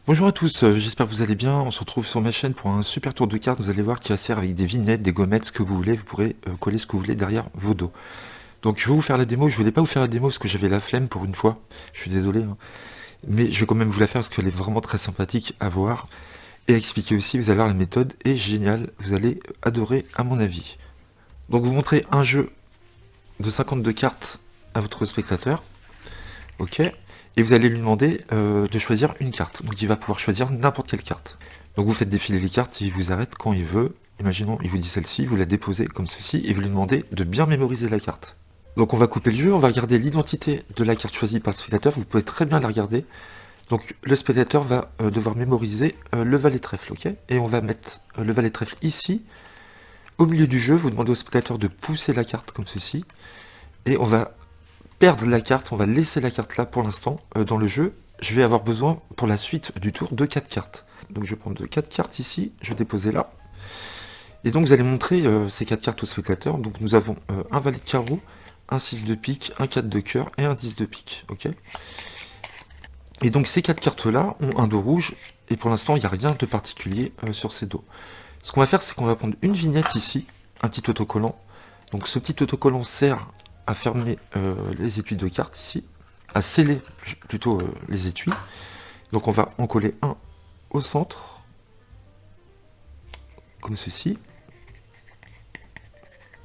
Bonjour à tous, j'espère que vous allez bien. On se retrouve sur ma chaîne pour un super tour de cartes. Vous allez voir qui va se faire avec des vignettes, des gommettes, ce que vous voulez. Vous pourrez coller ce que vous voulez derrière vos dos. Donc je vais vous faire la démo. Je voulais pas vous faire la démo parce que j'avais la flemme pour une fois. Je suis désolé, hein. Mais je vais quand même vous la faire parce qu'elle est vraiment très sympathique à voir et à expliquer aussi. Vous allez voir, la méthode est géniale. Vous allez adorer à mon avis. Donc vous montrez un jeu de 52 cartes à votre spectateur. Ok. Et vous allez lui demander de choisir une carte. Donc il va pouvoir choisir n'importe quelle carte. Donc vous faites défiler les cartes, il vous arrête quand il veut. Imaginons, il vous dit celle-ci, vous la déposez comme ceci, et vous lui demandez de bien mémoriser la carte. Donc on va couper le jeu, on va regarder l'identité de la carte choisie par le spectateur, vous pouvez très bien la regarder. Donc le spectateur va devoir mémoriser le valet trèfle, ok. Et on va mettre le valet trèfle ici, au milieu du jeu, vous demandez au spectateur de pousser la carte comme ceci, et on va perdre la carte, on va laisser la carte là pour l'instant dans le jeu. Je vais avoir besoin pour la suite du tour de 4 cartes. Donc je vais prendre 4 cartes ici, je vais déposer là. Et donc vous allez montrer ces 4 cartes au spectateur. Donc nous avons un valet de carreau, un 6 de pique, un 4 de cœur et un 10 de pique. Ok. Et donc ces 4 cartes là ont un dos rouge, et pour l'instant il n'y a rien de particulier sur ces dos. Ce qu'on va faire, c'est qu'on va prendre une vignette ici, un petit autocollant. Donc ce petit autocollant sert à fermer les étuis de cartes ici, à sceller plutôt les étuis. Donc on va en coller un au centre, comme ceci.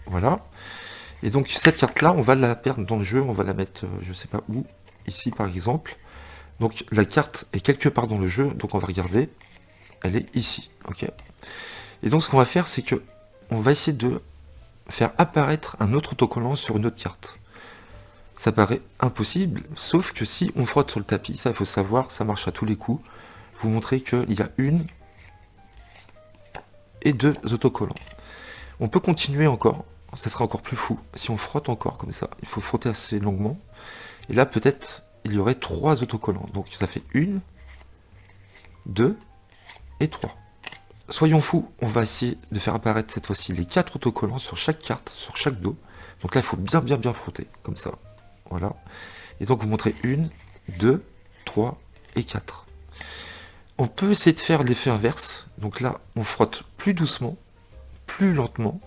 Voilà. Et donc cette carte-là, on va la perdre dans le jeu, on va la mettre, je sais pas où, ici par exemple. Donc la carte est quelque part dans le jeu, donc on va regarder, elle est ici, ok. Et donc ce qu'on va faire, c'est que on va essayer de faire apparaître un autre autocollant sur une autre carte. Ça paraît impossible, sauf que si on frotte sur le tapis, ça il faut savoir, ça marche à tous les coups. Vous montrez qu'il y a une et deux autocollants. On peut continuer encore, ça sera encore plus fou. Si on frotte encore comme ça, il faut frotter assez longuement. Et là peut-être il y aurait 3 autocollants. Donc ça fait 1, 2 et 3. Soyons fous, on va essayer de faire apparaître cette fois-ci les 4 autocollants sur chaque carte, sur chaque dos. Donc là il faut bien frotter, comme ça. Voilà. Et donc vous montrez 1, 2, 3 et 4. On peut essayer de faire l'effet inverse. Donc là, on frotte plus doucement, plus lentement.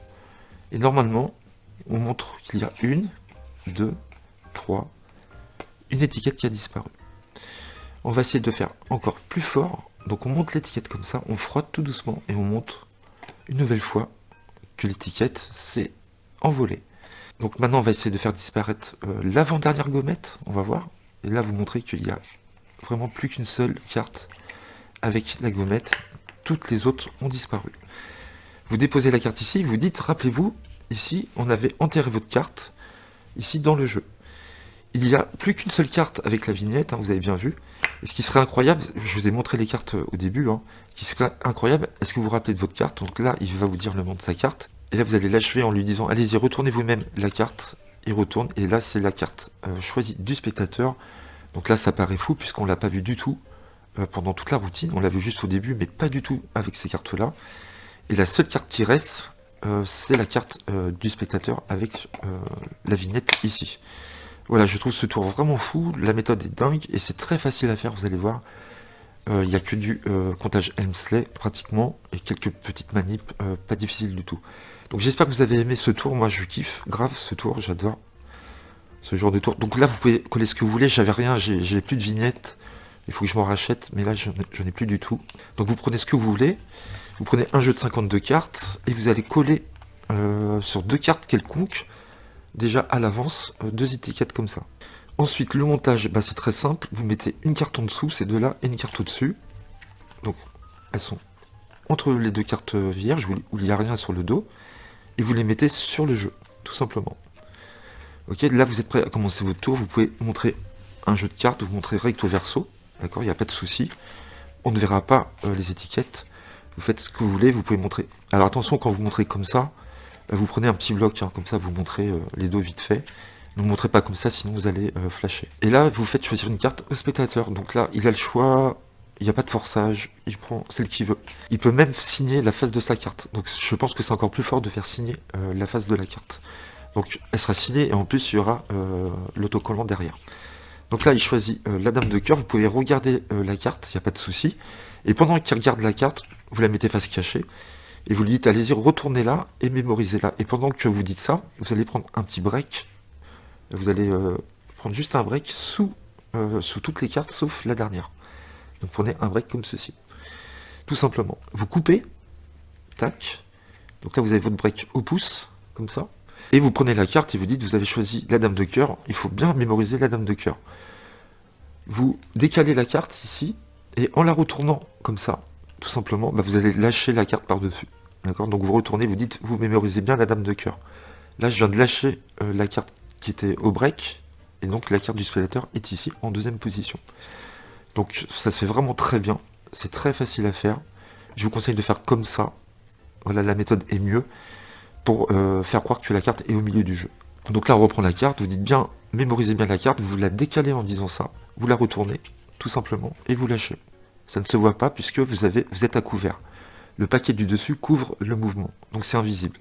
Et normalement, on montre qu'il y a 1, 2, 3, une étiquette qui a disparu. On va essayer de faire encore plus fort. Donc on monte l'étiquette comme ça, on frotte tout doucement et on montre une nouvelle fois que l'étiquette s'est envolée. Donc maintenant, on va essayer de faire disparaître l'avant-dernière gommette. On va voir. Et là, vous montrez qu'il y a vraiment plus qu'une seule carte avec la gommette, toutes les autres ont disparu. Vous déposez la carte ici, vous dites, rappelez-vous, ici, on avait enterré votre carte, ici, dans le jeu. Il n'y a plus qu'une seule carte avec la vignette, hein, vous avez bien vu. Et ce qui serait incroyable, je vous ai montré les cartes au début, hein, ce qui serait incroyable, est-ce que vous vous rappelez de votre carte? Donc là, il va vous dire le nom de sa carte. Et là, vous allez l'achever en lui disant, allez-y, retournez vous-même la carte. Il retourne, et là, c'est la carte choisie du spectateur. Donc là, ça paraît fou, puisqu'on ne l'a pas vu du tout pendant toute la routine. On l'a vu juste au début, mais pas du tout avec ces cartes-là. Et la seule carte qui reste, c'est la carte du spectateur avec la vignette ici. Voilà, je trouve ce tour vraiment fou. La méthode est dingue et c'est très facile à faire, vous allez voir. Il n'y a que du comptage Helmsley pratiquement et quelques petites manips, pas difficiles du tout. Donc j'espère que vous avez aimé ce tour. Moi, je kiffe grave ce tour, j'adore ce genre de tour. Donc là, vous pouvez coller ce que vous voulez. J'avais rien, j'ai plus de vignette. Il faut que je m'en rachète, mais là, je n'ai plus du tout. Donc vous prenez ce que vous voulez. Vous prenez un jeu de 52 cartes et vous allez coller sur 2 cartes quelconques, déjà à l'avance, 2 étiquettes comme ça. Ensuite, le montage, bah, c'est très simple. Vous mettez une carte en dessous, ces deux-là, et une carte au-dessus. Donc, elles sont entre les 2 cartes vierges, où il n'y a rien sur le dos. Et vous les mettez sur le jeu, tout simplement. Ok, là, vous êtes prêt à commencer votre tour. Vous pouvez montrer un jeu de cartes, vous montrez recto verso. D'accord, il n'y a pas de souci. On ne verra pas les étiquettes. Vous faites ce que vous voulez, vous pouvez montrer. Alors attention, quand vous montrez comme ça, vous prenez un petit bloc, hein, comme ça vous montrez les dos vite fait. Ne montrez pas comme ça, sinon vous allez flasher. Et là, vous faites choisir une carte au spectateur. Donc là, il a le choix, il n'y a pas de forçage, il prend celle qu'il veut. Il peut même signer la face de sa carte. Donc je pense que c'est encore plus fort de faire signer la face de la carte. Donc elle sera signée et en plus il y aura l'autocollant derrière. Donc là, il choisit la dame de cœur. Vous pouvez regarder la carte, il n'y a pas de souci. Et pendant qu'il regarde la carte, vous la mettez face cachée. Et vous lui dites, allez-y, retournez-la et mémorisez-la. Et pendant que vous dites ça, vous allez prendre un petit break. Vous allez prendre juste un break sous toutes les cartes, sauf la dernière. Donc prenez un break comme ceci. Tout simplement. Vous coupez. Tac. Donc là, vous avez votre break au pouce, comme ça. Et vous prenez la carte et vous dites, vous avez choisi la dame de cœur. Il faut bien mémoriser la dame de cœur. Vous décalez la carte ici. Et en la retournant comme ça, tout simplement, bah, vous allez lâcher la carte par-dessus. D'accord? Donc vous retournez, vous dites, vous mémorisez bien la dame de cœur. Là, je viens de lâcher la carte qui était au break. Et donc la carte du spectateur est ici, en deuxième position. Donc ça se fait vraiment très bien. C'est très facile à faire. Je vous conseille de faire comme ça. Voilà, la méthode est mieux pour faire croire que la carte est au milieu du jeu. Donc là, on reprend la carte, vous dites bien, mémorisez bien la carte, vous la décalez en disant ça, vous la retournez, tout simplement, et vous lâchez. Ça ne se voit pas puisque vous êtes à couvert. Le paquet du dessus couvre le mouvement, donc c'est invisible.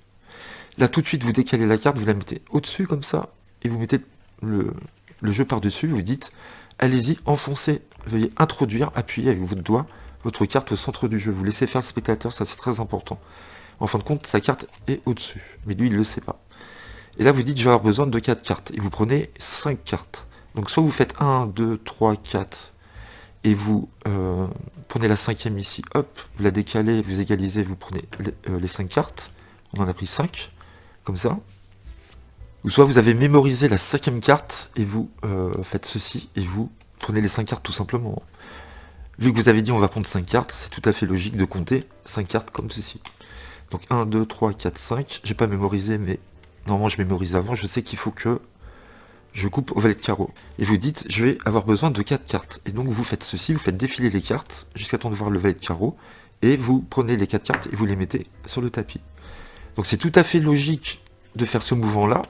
Là, tout de suite, vous décalez la carte, vous la mettez au-dessus comme ça, et vous mettez le jeu par-dessus, vous dites, allez-y, enfoncez, veuillez introduire, appuyez avec votre doigt, votre carte au centre du jeu. Vous laissez faire le spectateur, ça c'est très important. En fin de compte, sa carte est au-dessus, mais lui, il ne le sait pas. Et là, vous dites, je vais avoir besoin de 4 cartes. Et vous prenez 5 cartes. Donc, soit vous faites 1, 2, 3, 4, et vous prenez la 5e ici, hop, vous la décalez, vous égalisez, vous prenez les 5 cartes. On en a pris 5, comme ça. Ou soit vous avez mémorisé la 5e carte, et vous faites ceci, et vous prenez les 5 cartes tout simplement. Vu que vous avez dit on va prendre 5 cartes, c'est tout à fait logique de compter 5 cartes comme ceci. Donc 1, 2, 3, 4, 5. J'ai pas mémorisé, mais normalement je mémorise avant. Je sais qu'il faut que je coupe au valet de carreau. Et vous dites, je vais avoir besoin de 4 cartes. Et donc vous faites ceci, vous faites défiler les cartes jusqu'à temps de voir le valet de carreau. Et vous prenez les 4 cartes et vous les mettez sur le tapis. Donc c'est tout à fait logique de faire ce mouvement-là,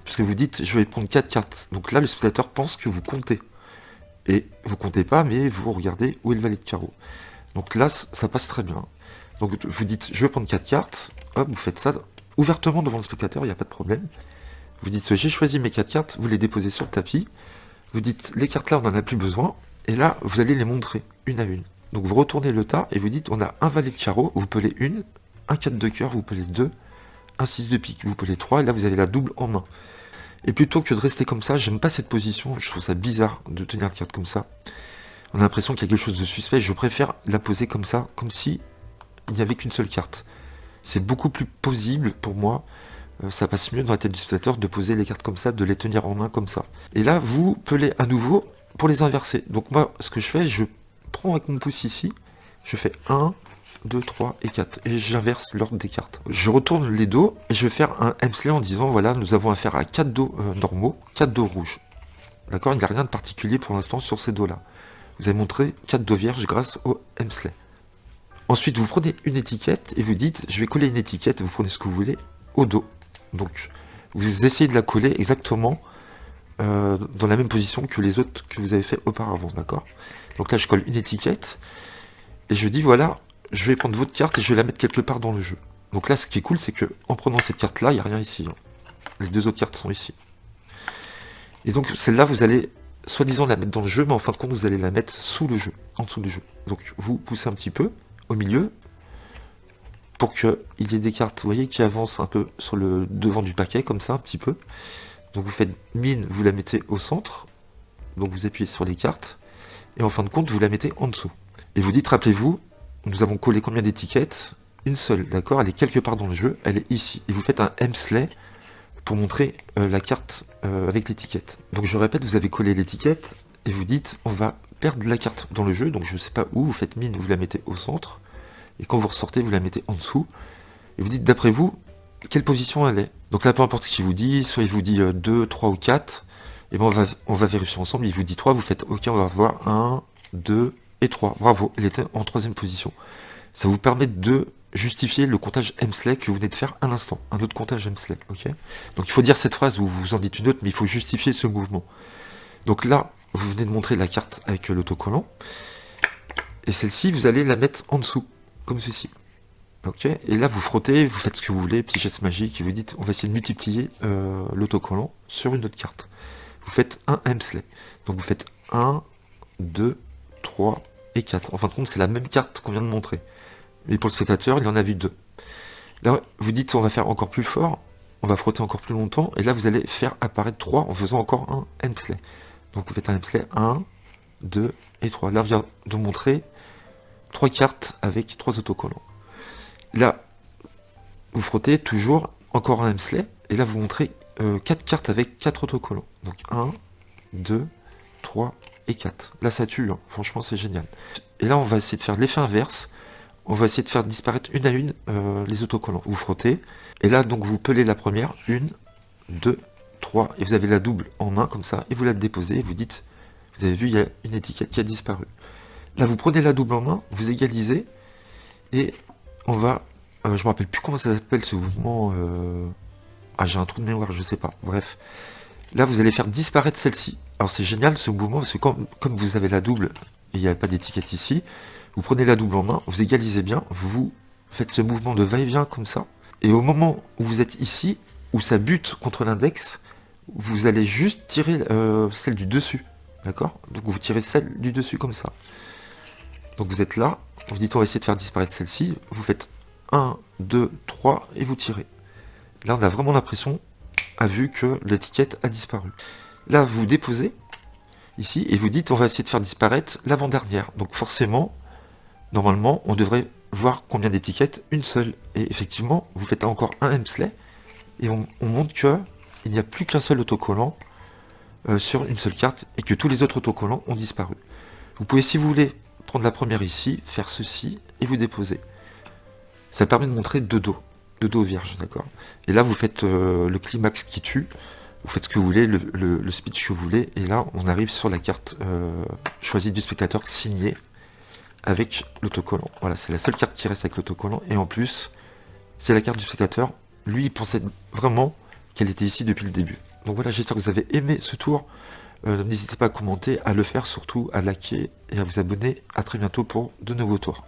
puisque vous dites, je vais prendre 4 cartes. Donc là, le spectateur pense que vous comptez. Et vous comptez pas, mais vous regardez où est le valet de carreau. Donc là, ça passe très bien. Donc vous dites, je vais prendre 4 cartes, hop, vous faites ça ouvertement devant le spectateur, il n'y a pas de problème. Vous dites, j'ai choisi mes 4 cartes, vous les déposez sur le tapis. Vous dites, les cartes là, on n'en a plus besoin. Et là, vous allez les montrer, une à une. Donc vous retournez le tas et vous dites, on a un valet de carreau, vous pelez une, un 4 de cœur, vous pelez 2, un 6 de pique, vous pelez 3, et là vous avez la double en main. Et plutôt que de rester comme ça, j'aime pas cette position, je trouve ça bizarre de tenir une carte comme ça. On a l'impression qu'il y a quelque chose de suspect, je préfère la poser comme ça, comme si il n'y avait qu'une seule carte. C'est beaucoup plus possible pour moi, ça passe mieux dans la tête du spectateur de poser les cartes comme ça, de les tenir en main comme ça. Et là, vous pelez à nouveau pour les inverser. Donc moi, ce que je fais, je prends avec mon pouce ici, je fais 1, 2, 3 et 4. Et j'inverse l'ordre des cartes. Je retourne les dos et je vais faire un Hemsley en disant, voilà, nous avons affaire à 4 dos normaux, 4 dos rouges. D'accord? Il n'y a rien de particulier pour l'instant sur ces dos-là. Vous avez montré 4 dos vierges grâce au Hemsley. Ensuite, vous prenez une étiquette et vous dites, je vais coller une étiquette, vous prenez ce que vous voulez, au dos. Donc, vous essayez de la coller exactement dans la même position que les autres que vous avez fait auparavant, d'accord? Donc là, je colle une étiquette et je dis, voilà, je vais prendre votre carte et je vais la mettre quelque part dans le jeu. Donc là, ce qui est cool, c'est que en prenant cette carte-là, il n'y a rien ici. Hein. Les deux autres cartes sont ici. Et donc, celle-là, vous allez soi-disant la mettre dans le jeu, mais en fin de compte, vous allez la mettre sous le jeu, en dessous du jeu. Donc, vous poussez un petit peu au milieu, pour qu'il y ait des cartes, vous voyez, qui avancent un peu sur le devant du paquet, comme ça, un petit peu. Donc vous faites mine, vous la mettez au centre, donc vous appuyez sur les cartes, et en fin de compte, vous la mettez en dessous. Et vous dites, rappelez-vous, nous avons collé combien d'étiquettes? Une seule, d'accord? Elle est quelque part dans le jeu, elle est ici. Et vous faites un Hemsley pour montrer la carte avec l'étiquette. Donc je répète, vous avez collé l'étiquette, et vous dites, on va perdre la carte dans le jeu, donc je ne sais pas où, vous faites mine, vous la mettez au centre, et quand vous ressortez, vous la mettez en dessous, et vous dites, d'après vous, quelle position elle est. Donc là, peu importe ce qu'il vous dit, soit il vous dit 2, 3 ou 4, et ben on va vérifier ensemble, il vous dit 3, vous faites OK, on va voir 1, 2 et 3. Bravo, elle était en 3e position. Ça vous permet de justifier le comptage Hemsley que vous venez de faire à l'instant, un autre comptage Hemsley, ok? Donc il faut dire cette phrase, ou vous en dites une autre, mais il faut justifier ce mouvement. Donc là, vous venez de montrer la carte avec l'autocollant, et celle-ci, vous allez la mettre en dessous, comme ceci. Ok, et là vous frottez, vous faites ce que vous voulez, petit geste magique, et vous dites on va essayer de multiplier l'autocollant sur une autre carte. Vous faites un Hemsley. Donc vous faites 1, 2, 3 et 4. En fin de compte, c'est la même carte qu'on vient de montrer. Mais pour le spectateur, il en a vu 2. Là, vous dites on va faire encore plus fort, on va frotter encore plus longtemps, et là vous allez faire apparaître 3 en faisant encore un Hemsley. Donc vous faites un Hemsley 1, 2 et 3. Là, on vient de montrer 3 cartes avec 3 autocollants. Là, vous frottez toujours encore un Hemsley, et là vous montrez 4 cartes avec 4 autocollants. Donc 1, 2, 3 et 4. Là ça tue, hein. Franchement c'est génial. Et là on va essayer de faire l'effet inverse. On va essayer de faire disparaître une à une les autocollants. Vous frottez, et là donc vous pelez la première, 1, 2, 3, et vous avez la double en main comme ça, et vous la déposez, et vous dites, vous avez vu, il y a une étiquette qui a disparu. Là vous prenez la double en main, vous égalisez, et on va, je me rappelle plus comment ça s'appelle ce mouvement, ah j'ai un trou de mémoire, je sais pas, bref. Là vous allez faire disparaître celle-ci. Alors c'est génial ce mouvement, parce que comme vous avez la double, et il n'y a pas d'étiquette ici, vous prenez la double en main, vous égalisez bien, vous faites ce mouvement de va-et-vient comme ça, et au moment où vous êtes ici, où ça bute contre l'index, vous allez juste tirer celle du dessus, d'accord? Donc vous tirez celle du dessus comme ça. Donc vous êtes là, vous dites on va essayer de faire disparaître celle-ci, vous faites 1, 2, 3, et vous tirez. Là on a vraiment l'impression, à vue, que l'étiquette a disparu. Là vous déposez, ici, et vous dites on va essayer de faire disparaître l'avant-dernière. Donc forcément, normalement, on devrait voir combien d'étiquettes, une seule. Et effectivement, vous faites encore un Hemsley, et on montre que il n'y a plus qu'un seul autocollant sur une seule carte, et que tous les autres autocollants ont disparu. Vous pouvez, si vous voulez, prendre la première ici, faire ceci, et vous déposer. Ça permet de montrer deux dos vierges, d'accord? Et là, vous faites le climax qui tue, vous faites ce que vous voulez, le speech que vous voulez, et là, on arrive sur la carte choisie du spectateur signée, avec l'autocollant. Voilà, c'est la seule carte qui reste avec l'autocollant, et en plus, c'est la carte du spectateur. Lui, il pensait vraiment qu'elle était ici depuis le début. Donc voilà, j'espère que vous avez aimé ce tour. N'hésitez pas à commenter, à le faire, surtout à liker et à vous abonner. À très bientôt pour de nouveaux tours.